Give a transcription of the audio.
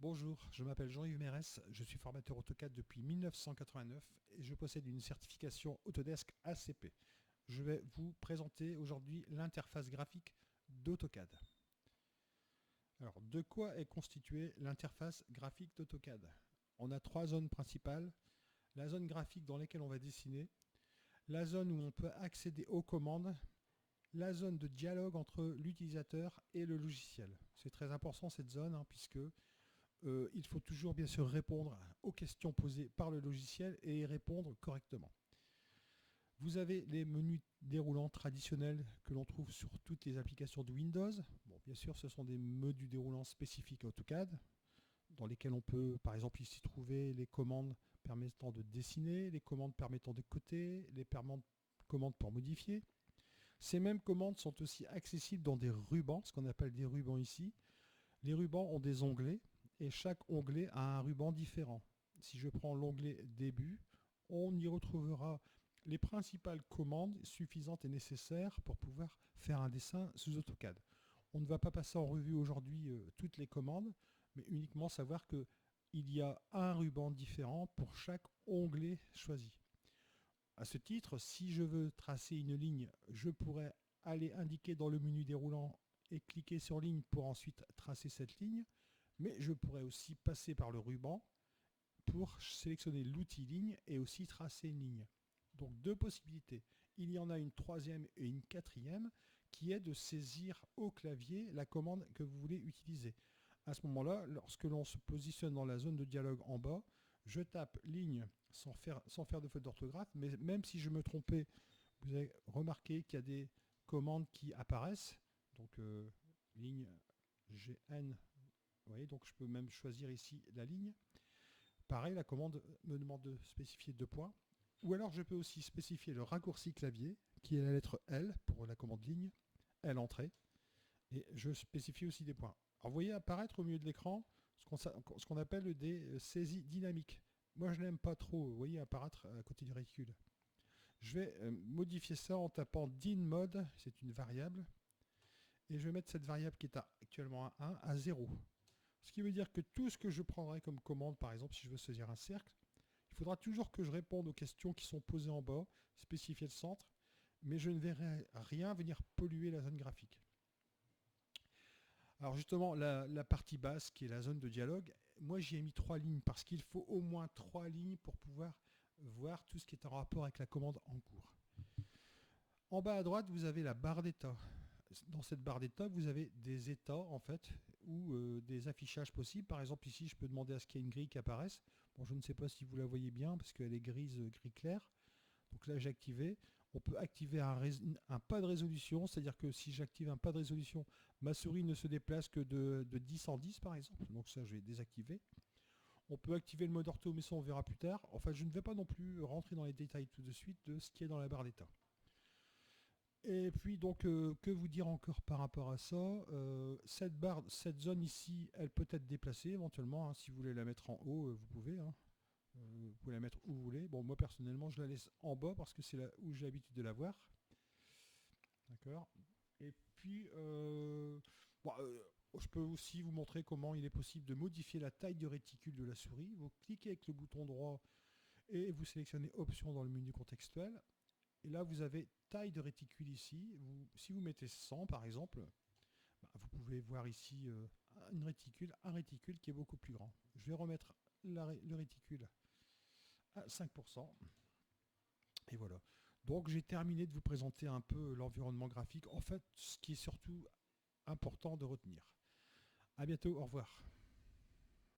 Bonjour, je m'appelle Jean-Yves Mérès, je suis formateur AutoCAD depuis 1989 et je possède une certification Autodesk ACP. Je vais vous présenter aujourd'hui l'interface graphique d'AutoCAD. Alors, de quoi est constituée l'interface graphique d'AutoCAD? On a trois zones principales. La zone graphique dans laquelle on va dessiner, la zone où on peut accéder aux commandes, la zone de dialogue entre l'utilisateur et le logiciel. C'est très important cette zone puisque il faut toujours bien sûr répondre aux questions posées par le logiciel et y répondre correctement. Vous avez les menus déroulants traditionnels que l'on trouve sur toutes les applications de Windows. Bon, bien sûr, ce sont des menus déroulants spécifiques à AutoCAD, dans lesquels on peut par exemple ici trouver les commandes permettant de dessiner, les commandes permettant de coter, les commandes pour modifier. Ces mêmes commandes sont aussi accessibles dans des rubans, ce qu'on appelle des rubans ici. Les rubans ont des onglets et chaque onglet a un ruban différent. Si je prends l'onglet début, on y retrouvera les principales commandes suffisantes et nécessaires pour pouvoir faire un dessin sous AutoCAD. On ne va pas passer en revue aujourd'hui toutes les commandes, mais uniquement savoir qu'il y a un ruban différent pour chaque onglet choisi. À ce titre, si je veux tracer une ligne, je pourrais aller indiquer dans le menu déroulant et cliquer sur ligne pour ensuite tracer cette ligne, mais je pourrais aussi passer par le ruban pour sélectionner l'outil ligne et aussi tracer une ligne. Donc deux possibilités. Il y en a une troisième et une quatrième qui est de saisir au clavier la commande que vous voulez utiliser. À ce moment-là, lorsque l'on se positionne dans la zone de dialogue en bas, je tape ligne sans faire de faute d'orthographe, mais même si je me trompais, vous avez remarqué qu'il y a des commandes qui apparaissent. Donc ligne GN, vous voyez, donc je peux même choisir ici la ligne. Pareil, la commande me demande de spécifier 2 points. Ou alors je peux aussi spécifier le raccourci clavier, qui est la lettre L pour la commande ligne, L entrée, et je spécifie aussi des points. Alors vous voyez apparaître au milieu de l'écran ce qu'on appelle des saisies dynamiques. Moi je n'aime pas trop, vous voyez apparaître à côté du réticule. Je vais modifier ça en tapant din_mode, c'est une variable, et je vais mettre cette variable qui est actuellement à 1 à 0. Ce qui veut dire que tout ce que je prendrai comme commande, par exemple si je veux saisir un cercle, il faudra toujours que je réponde aux questions qui sont posées en bas, spécifier le centre, mais je ne verrai rien venir polluer la zone graphique. Alors justement, la partie basse, qui est la zone de dialogue, moi j'y ai mis 3 lignes, parce qu'il faut au moins 3 lignes pour pouvoir voir tout ce qui est en rapport avec la commande en cours. En bas à droite, vous avez la barre d'état. Dans cette barre d'état, vous avez des états en fait, ou des affichages possibles. Par exemple ici, je peux demander à ce qu'il y ait une grille qui apparaisse. Bon, je ne sais pas si vous la voyez bien, parce qu'elle est grise, gris clair. Donc là, j'ai activé. On peut activer un pas de résolution, c'est-à-dire que si j'active un pas de résolution, ma souris ne se déplace que de 10 en 10 par exemple. Donc ça, je vais désactiver. On peut activer le mode ortho, mais ça on verra plus tard. Enfin, je ne vais pas non plus rentrer dans les détails tout de suite de ce qui est dans la barre d'état. Et puis donc, que vous dire encore par rapport à ça? Cette zone ici, elle peut être déplacée éventuellement. Si vous voulez la mettre en haut, vous pouvez. Vous pouvez la mettre où vous voulez. Bon, moi personnellement, je la laisse en bas parce que c'est là où j'ai l'habitude de la voir. D'accord. Et puis, je peux aussi vous montrer comment il est possible de modifier la taille du réticule de la souris. Vous cliquez avec le bouton droit et vous sélectionnez Options dans le menu contextuel. Et là, vous avez taille de réticule ici. Si vous mettez 100 par exemple, vous pouvez voir ici un réticule qui est beaucoup plus grand. Je vais remettre le réticule à 5%. Et voilà. Donc j'ai terminé de vous présenter un peu l'environnement graphique. En fait, ce qui est surtout important de retenir. À bientôt, au revoir.